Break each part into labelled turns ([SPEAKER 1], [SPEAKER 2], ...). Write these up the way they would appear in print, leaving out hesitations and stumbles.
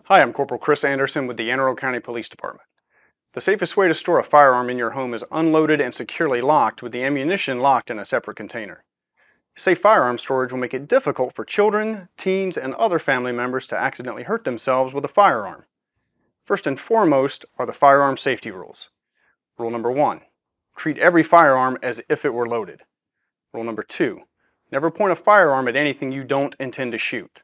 [SPEAKER 1] Hi, I'm Corporal Chris Anderson with the Anne Arundel County Police Department. The safest way to store a firearm in your home is unloaded and securely locked with the ammunition locked in a separate container. Safe firearm storage will make it difficult for children, teens, and other family members to accidentally hurt themselves with a firearm. First and foremost are the firearm safety rules. Rule number 1. Treat every firearm as if it were loaded. Rule number 2. Never point a firearm at anything you don't intend to shoot.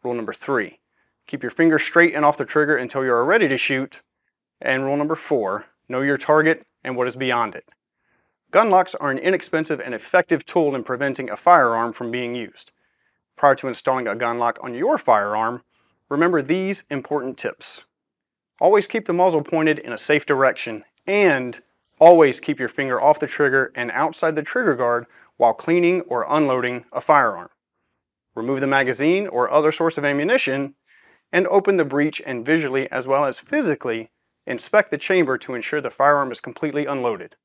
[SPEAKER 1] Rule number 3. Keep your finger straight and off the trigger until you are ready to shoot. And rule number 4, know your target and what is beyond it. Gun locks are an inexpensive and effective tool in preventing a firearm from being used. Prior to installing a gun lock on your firearm, remember these important tips. Always keep the muzzle pointed in a safe direction, and always keep your finger off the trigger and outside the trigger guard while cleaning or unloading a firearm. Remove the magazine or other source of ammunition, and open the breech and visually as well as physically inspect the chamber to ensure the firearm is completely unloaded.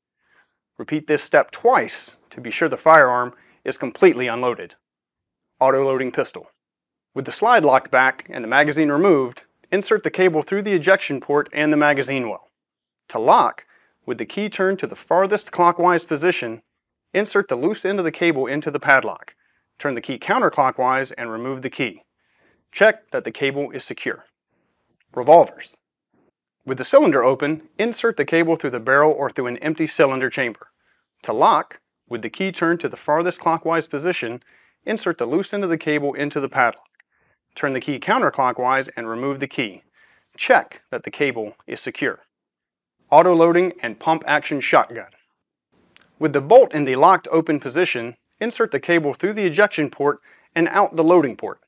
[SPEAKER 1] Repeat this step twice to be sure the firearm is completely unloaded. Auto-loading pistol. With the slide locked back and the magazine removed, insert the cable through the ejection port and the magazine well. To lock, with the key turned to the farthest clockwise position, insert the loose end of the cable into the padlock. Turn the key counterclockwise and remove the key. Check that the cable is secure. Revolvers. With the cylinder open, insert the cable through the barrel or through an empty cylinder chamber. To lock, with the key turned to the farthest clockwise position, insert the loose end of the cable into the padlock. Turn the key counterclockwise and remove the key. Check that the cable is secure. Auto-loading and pump-action shotgun. With the bolt in the locked open position, insert the cable through the ejection port and out the loading port.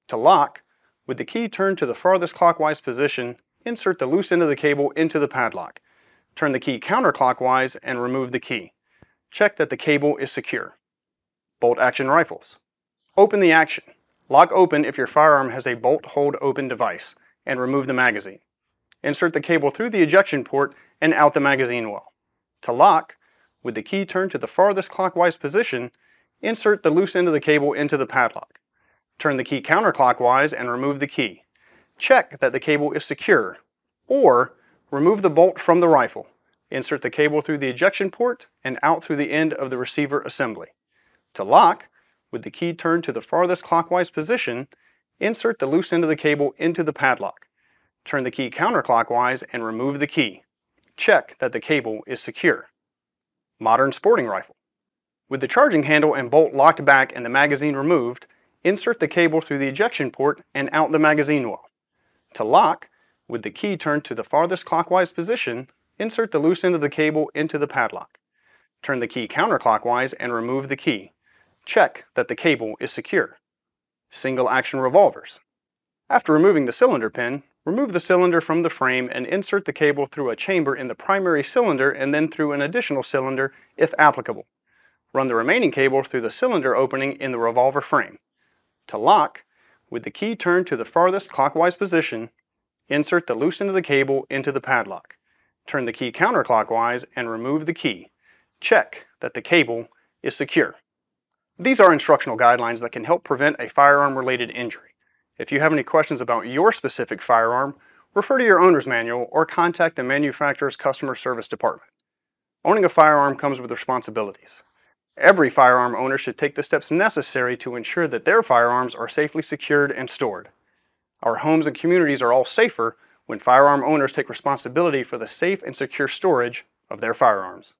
[SPEAKER 1] To lock, with the key turned to the farthest clockwise position, insert the loose end of the cable into the padlock. Turn the key counterclockwise and remove the key. Check that the cable is secure. Bolt-action rifles. Open the action. Lock open if your firearm has a bolt hold open device, and remove the magazine. Insert the cable through the ejection port and out the magazine well. To lock, with the key turned to the farthest clockwise position, insert the loose end of the cable into the padlock. Turn the key counterclockwise and remove the key. Check that the cable is secure, or remove the bolt from the rifle. Insert the cable through the ejection port and out through the end of the receiver assembly. To lock, with the key turned to the farthest clockwise position, insert the loose end of the cable into the padlock. Turn the key counterclockwise and remove the key. Check that the cable is secure. Modern sporting rifle. With the charging handle and bolt locked back and the magazine removed, insert the cable through the ejection port and out the magazine well. To lock, with the key turned to the farthest clockwise position, insert the loose end of the cable into the padlock. Turn the key counterclockwise and remove the key. Check that the cable is secure. Single action revolvers. After removing the cylinder pin, remove the cylinder from the frame and insert the cable through a chamber in the primary cylinder and then through an additional cylinder if applicable. Run the remaining cable through the cylinder opening in the revolver frame. To lock, with the key turned to the farthest clockwise position, insert the loose end of the cable into the padlock. Turn the key counterclockwise and remove the key. Check that the cable is secure. These are instructional guidelines that can help prevent a firearm-related injury. If you have any questions about your specific firearm, refer to your owner's manual or contact the manufacturer's customer service department. Owning a firearm comes with responsibilities. Every firearm owner should take the steps necessary to ensure that their firearms are safely secured and stored. Our homes and communities are all safer when firearm owners take responsibility for the safe and secure storage of their firearms.